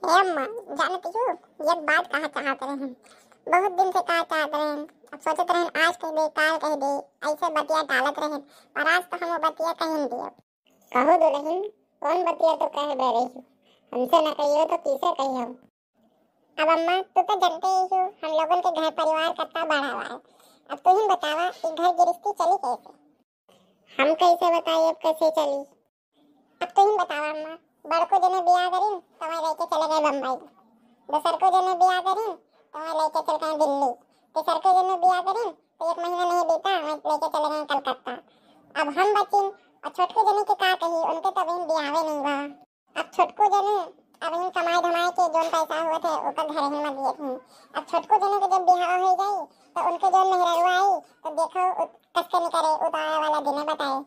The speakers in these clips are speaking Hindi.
अम्मा जानती हो, ये बात कहा चाहते रहे हम। बहुत दिन से कहा चाहते रहे हम। अब सोचते रहे आज कह दे काल कह दे, ऐसे बतिया टालत रहे, पर आज तो हम बतिया कह नहीं दिया। कहो दुल्हन, कौन बतिया तो कह दे रही हो? हमसे न कहियो तो किसे कहियो? अब अम्मा तू तो जानते ही हो, हम लोगन के घर परिवार कितना बड़ा हुआ है। अब तू ही बतावा कि घर गृहस्थी चली कैसे? हम कैसे बताइए अब कैसे चली? अब तू ही बतावा अम्मा। बड़को जने बियाह करी तो मैं लेके चले गए बम्बई, दूसर को जने बियाह करी तो मैं लेके चल गए दिल्ली, तीसर को जने बियाह करी तो 1 महीना नहीं बीता मैं लेके चले गए कलकत्ता। अब हम बची और छोटको जने के का कही, उनके तो अभी बियाहे नहीं हुआ। अब छोटको जने अभी कमाई धमाई के जोन पैसा हुए थे ओकर घर ही में दिए थे। अब छोटको जने के जब बियाह हो जाई तो उनके जोन मेहररुआ आई तो देखो कसके नहीं करे उतारे वाला दिने बताए।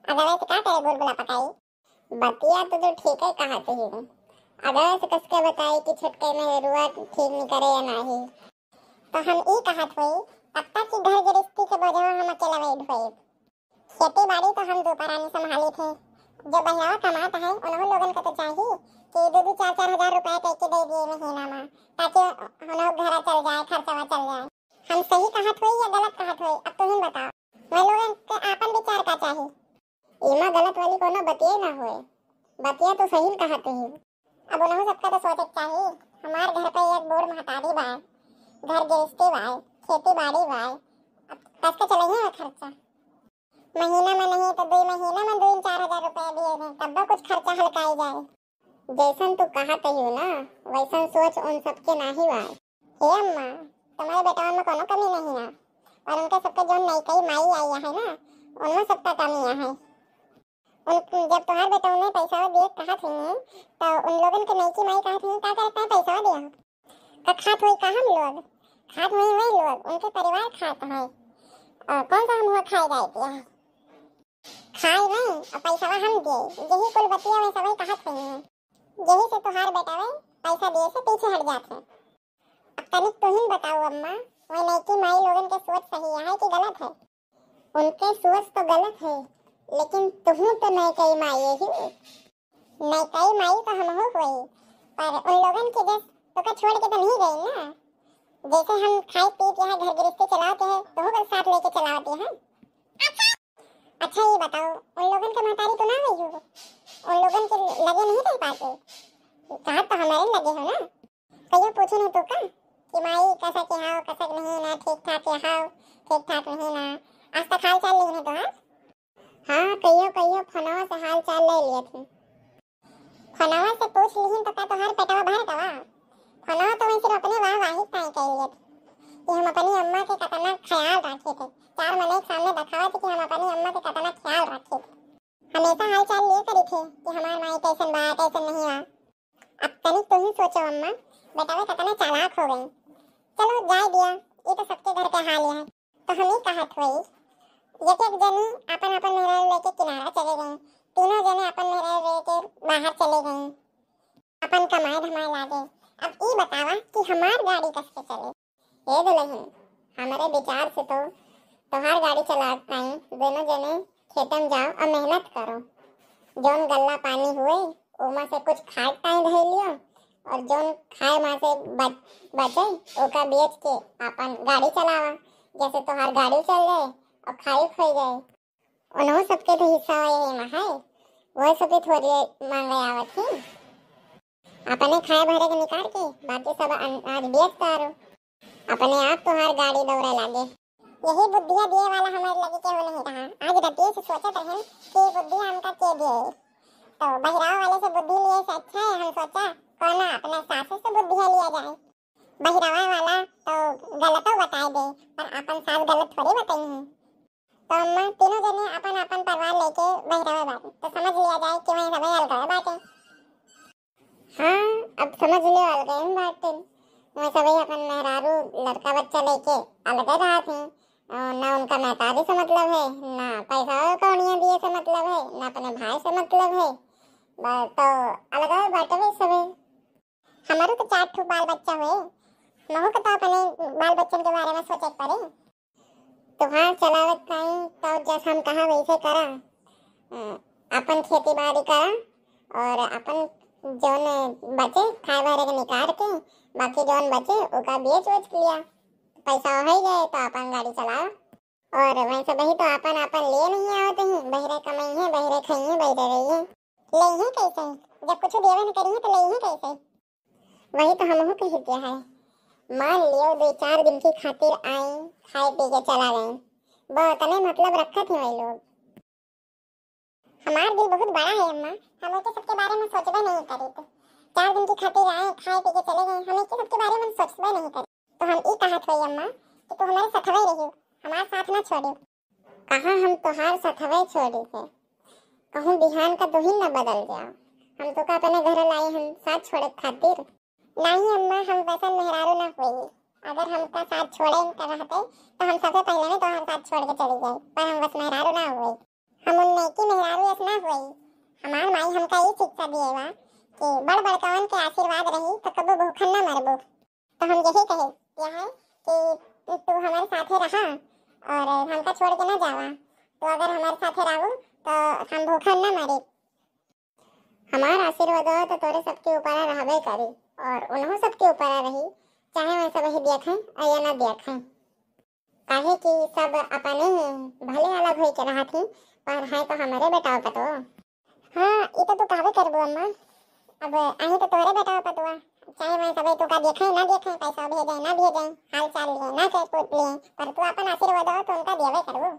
अदरवाइज क्या करे गुलगुला पकाई? बतिया तो ठीक है कहते ही, अगर से कसके बताई कि छुटके में रुआ ठीक नहीं करे या नहीं, तो हम ई कहत हुई तब तक कि घर गृहस्थी के बोझ हम अकेला बैठ हुई। खेती बाड़ी तो हम दोपहरानी संभाली थे। जो बहियावा कमाता है उन्होंने लोगन को तो चाहिए कि 2-4 हजार रुपए पैके दे दिए महीना में, ताकि उन्होंने घर चल जाए, खर्चा चल जाए। हम सही कहत हुई या गलत कहत हुई? अब तुम बताओ। मैं लोगन के आपन विचार का चाहिए, इमा गलत वाली कोनो बतिया ना होए। बतिया तो सही कहते ही। अब उन्होंने सबका तो सोचे चाहिए। हमारे घर पे एक बूढ़ महतारी बा, घर गृहस्थी बा, खेती बाड़ी बा, अब कैसे चलेंगे खर्चा? महीना में नहीं तो 2 महीना में 2-4 हजार रुपए दिए थे, तब कुछ खर्चा हल्काई जाए। जैसन तू कहते ही ना वैसन सोच उन सबके नहीं बा। हे अम्मा, तुम्हारे बेटा में कोनो कमी नहीं है, और उनके सबके जो नई कई माई आई है ना, उनमें सबका कमियां है। जब तुम्हारे बेटा ने पैसा दिए कहा थे तो उन लोगन के नई की माई कहा थी क्या करता है पैसा दिया का खात हुई का हम लोग खात हुई वही लोग उनके परिवार खाता है, और कौन सा हम हुआ खाए गए थे खाए नहीं और पैसा हम दिए। यही कुल बतिया वैसा वही कहा थे, यही से तुम्हारे बेटा वे पैसा दिए से पीछे हट जाते। अब तनिक तुम ही बताओ अम्मा, वही नई की माई लोगन के सोच सही है कि गलत है? उनके सोच तो गलत है, लेकिन तुम तो नहीं कई माई ही नहीं कई माई तो हम हो गई, पर उन लोगन के जैसे तो का छोड़ के तो नहीं गई ना। जैसे हम खाए पी के घर गृहस्थी चलाते हैं तो वो साथ लेके चलाते हैं। अच्छा ये बताओ, उन लोगन के महतारी तो ना गई हो, उन लोगन के लगे नहीं रह पाते? कहा तो हमारे लगे हो ना। कहियो पूछे नहीं तो का कि माई कैसा के हाओ कैसा नहीं ना, ठीक ठाक के हाओ ठीक ठाक नहीं ना, आज तक हाल चाल नहीं तो हाँ कहियो फनवा से हाल चाल ले लिए थे। फनवा से पूछ लीहिन तो का तोहार पेटवा भर कवा? फनवा तो मैं सिर्फ अपने वाहिद ताई कह लिए थे कि हम अपनी अम्मा के कितना ख्याल रखे थे। 4 महीने के सामने दिखावा थे कि हम अपनी अम्मा के कितना ख्याल रखे थे। हमेशा हाल चाल लिए करी थे कि हमार माई कैसन बा कैसन नहीं बा। अब तनिक तुम ही सोचो अम्मा, बेटा वे कितना चालाक हो गई। चलो जाए दिया, ये तो सबके घर के हाल है। तो हम ही कहत हुई एक जनी अपन अपन मेहरारू लेके किनारा चले गए, तीनों जने अपन मेहरारू लेके बाहर चले गए, अपन कमाए धमाए लागे। अब ये बतावा कि हमार गाड़ी कैसे चले? ये दुल्हन, हमारे विचार से तो तुम्हार गाड़ी चलाते हैं दोनों जने खेतम जाओ और मेहनत करो। जोन गल्ला पानी हुए उमा से कुछ खाए टाइम रह लियो, और जोन खाए वहाँ से बचे ओका बेच के अपन गाड़ी चलावा। जैसे तुम्हार गाड़ी चल जाए और खाई खोई गए, उन्होंने सबके तो हिस्सा ये है, वही सबके थोड़ी मांगे आवत थी। अपने खाए भरे के निकाल के बाकी सब अनाज बेचता रहो, अपने आप तुम्हार गाड़ी दौड़े लागे। यही बुद्धिया दिए वाला हमारे लगे के वो नहीं रहा। आज रतिये से सोचत रहे कि बुद्धि हमका के दिए, तो बहिराव वाले से बुद्धि लिए से अच्छा है हम सोचा कौन अपने सासू से बुद्धिया लिया जाए। बहिरावा वाला तो गलत बताए दे, पर अपन सास गलत थोड़ी बताई है। तो अम्मा तीनों जने अपन अपन परिवार लेके बहिरावा बाटे तो समझ लिया जाए कि वहीं सब अलग बाटे। हाँ अब समझ लियो अलग बाटे, वहीं सभी अपन मेहरारू लड़का बच्चा लेके अलग रहा थे। ना उनका महतारी से मतलब है, ना पैसा कौड़ियाँ दिए से मतलब है, ना अपने भाई से मतलब है, तो अलग बाटे वे सभी। हमारे तो 4 ठो बाल बच्चा हुए, महू के तो अपने बाल बच्चन के बारे में सोचे पड़े। तुम्हार चलावत कहीं तो जैसे हम कहा वैसे करा, अपन खेती बाड़ी करा और अपन जोन बचे खाए वाले के निकाल के, बाकी जोन बचे ओका बेच वेच लिया, पैसा हो ही गए तो अपन गाड़ी चलाओ। और वैसे वही तो अपन अपन ले नहीं आओ तो ही बहरे कमाई है, बहरे खाई है, बहरे रही है, ले ही कैसे जब कुछ देवे न करी है तो ले ही कैसे। वही तो हम कह दिया है, मान लियो 2-4 दिन की खातिर आए, खाए पी के चला गए, बहुत नहीं मतलब रखा थे वही लोग। हमारा दिल बहुत बड़ा है अम्मा, हम के सबके बारे में सोचबे नहीं करी तो 4 दिन की खातिर आए, खाए पी के चले गए, हम के सबके बारे में सोचबे नहीं करी तो हम ई कहत होई अम्मा कि तू हमारे साथ ही रहियो, हमारा साथ ना छोड़ियो। कहाँ हम तोहार साथ ही छोड़ी थे, कहूँ बिहान का दुहिन न बदल गया, हम तो का अपने घर लाए हम साथ छोड़े खातिर। नहीं अम्मा, हम वैसा मेहरारू ना हुई, अगर हमका साथ छोड़े रहते तो हम सबसे पहले ने तो हम साथ छोड़ के चली गई, पर हम बस मेहरारू ना हुई, हम उनने की मेहरारू ना हुई। हमार माई हमका ये शिक्षा दिए बा कि बड़ बड़कवन के आशीर्वाद रही तो कबो भूखन ना मरबो। तो हम यही कहे है कि तू हमारे साथे रहा और हमका छोड़ के ना जावा, तो अगर हमारे साथे रहो तो हम भूखन ना मरे। हमारा आशीर्वाद हो तो तोरे सबके ऊपर रहबे करी और उन्हों सबके ऊपर रही, चाहे वैसा वही देखें या ना देखें, काहे कि सब अपने भले अलग होई के रहा थी, पर है तो हमारे बेटा पतो। हाँ ये तो तू कहबे करबो अम्मा, अब अही तो तोरे बेटा पतवा, चाहे मैं सबे तू का देखे ना देखे, पैसा भेजे ना भेजे, हाल चाल लिए ना कह पूछ लिए, पर तू अपन आशीर्वाद हो तो उनका देवे करबो।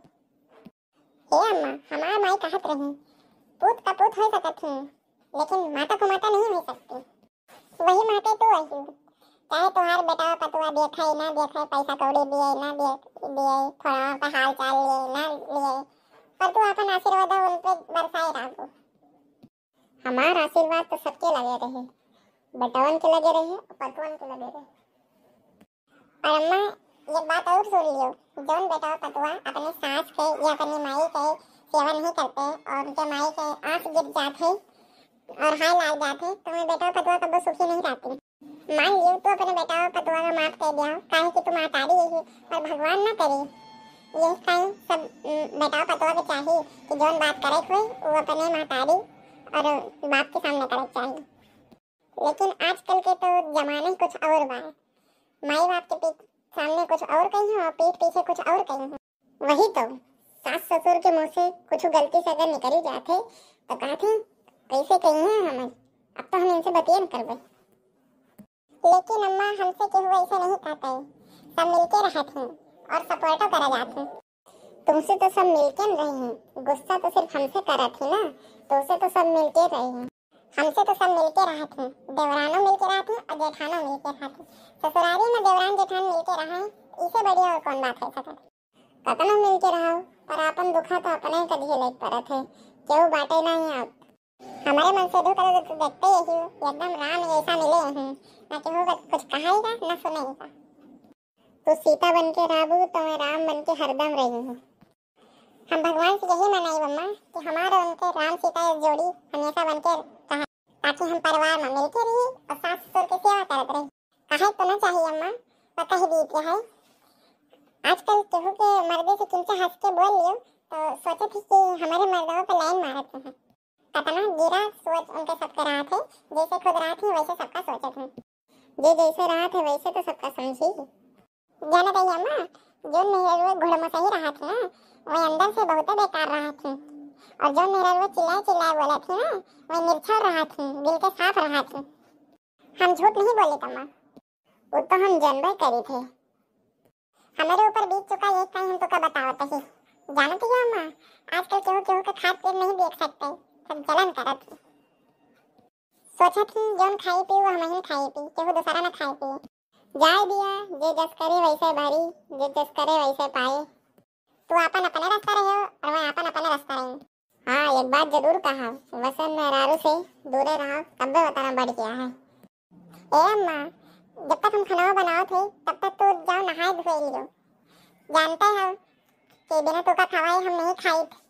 हे अम्मा, हमार माई कहत रही पूत का पूत हो सकत है, लेकिन माता को माता नहीं हो सकती। वही माते तू आई, चाहे तुम्हारे बेटा पतवा देखे ना देखे, पैसा कौड़ी दिए ना दिए, थोड़ा का हाल चाल लिए ना लिए, पर तू अपन आशीर्वाद उन पे बरसाए रहो। हमारा आशीर्वाद तो सबके लगे रहे, बेटवन के लगे रहे और पतवन के लगे रहे। और अम्मा ये बात और सुन लियो, जौन बेटा पतवा अपने सास के या अपनी माई के सेवा नहीं करते और उनके माई के आंख गिर जाते और हाय लाग जाते तो मैं बेटा पतवा कभी सुखी नहीं रहती। मान लियो तो अपने बेटा पतवा का माफ कर दिया, काहे कि तुम आतारी है और भगवान ना करे, यही कहीं सब बेटा पतवा के चाहिए कि जौन बात करे कोई वो अपने महतारी और बाप के सामने करे चाहिए। लेकिन आजकल के तो जमाने ही कुछ और बा, माई बाप के सामने कुछ और कहीं है और पीठ पीछे कुछ और कहीं है। वही तो सास ससुर के मुंह से कुछ गलती से अगर निकल जाते तो कहते कैसे कहीं है हमें, अब तो हम इनसे बतिया न करबे। लेकिन अम्मा हमसे केहू ऐसे नहीं कहते, सब मिलके रहते हैं और सपोर्टो करा जाते हैं। तुमसे तो सब मिलके रही हैं, गुस्सा तो सिर्फ हमसे करा थी ना, तुमसे तो सब मिलके रही हैं, हमसे तो सब मिलके रहते हैं, देवरानों मिलके रहते हैं और जेठानों मिलके रहते हैं, ससुराली में देवरान जेठान मिलके रहा है, इससे बढ़िया और कौन बात है सकत। कतनो मिलके रहो पर अपन दुखा तो अपने कभी लेट पड़त है, केहू बाटे नहीं आप। हमारे मन से दुख करे तो देखते ही एकदम राम ऐसा मिले हैं, ना केहू कुछ कहेगा ना सुनेगा। तो सीता बन के रहबू तो मैं राम बन के हरदम रही हूँ। हम भगवान से यही मनाई मम्मा कि हमारे उनके राम सीता जोड़ी हमेशा बन के रहे, ताकि हम परिवार में मिलके रही और सास ससुर की सेवा करते रही। कहे तो ना चाहिए अम्मा, पता ही बीत है। आजकल केहू के मर्दे से किनसे हंस के बोल लियो तो सोचे थी कि हमारे मर्दों पे लाइन मारते हैं, कतना गिरा सोच उनके सबके रहा थे, जैसे खुद रहा थी वैसे सबका सोचे थे, जे जैसे रहा थे वैसे तो सबका समझी। जाना चाहिए अम्मा, जो मेरे घोड़ों से ही रहा थी ना वही अंदर से बहुत बेकार रहा थी, और जो मेरे चिल्लाए चिल्लाए बोला थी ना वही निर्छल रहा थी, दिल के साफ रहा थी। हम झूठ नहीं बोले तम्मा, वो तो हम जानबे करी थे। हमारे ऊपर बीत चुका ये कहीं हम तो का बताओ ही जानते हो अम्मा, आजकल केहू केहू का खाद पेड़ नहीं देख सकते, सब जलन करत। सोचा थी जौन खाई पी वो हम ही खाई पी, केहू दूसरा ना खाई पी, जाए दिया जे जस करे वैसे भरी, जे जस करे वैसे पाए। तू अपन अपने रास्ता रहे और मैं अपन अपने रास्ता रही। हाँ एक बात जरूर कहा, वसन मेहरारू से दूरे रहो तब बताना बढ़ गया है। ए अम्मा जब तक हम खाना बनाओ थे तब तक तो जाओ नहाए धोए लियो, जानते हो कि बिना तो का खवाए हम नहीं खाई थे।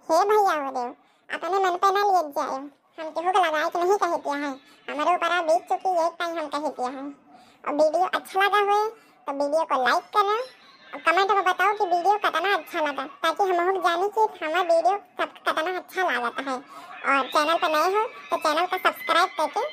हे भैया हो देव अपने मन पे ना लिए जाए, हम केहू को लगाए कि नहीं कह दिया है, हमारे ऊपर बीत चुकी एक टाइम हम कह दिया है। और वीडियो अच्छा लगा हो तो वीडियो को लाइक करना और कमेंट में बताओ कि वीडियो कितना अच्छा लगा, ताकि हम लोग जाने कि हमारा वीडियो सब कितना अच्छा लगता है और चैनल पर नए हो तो चैनल को सब्सक्राइब करके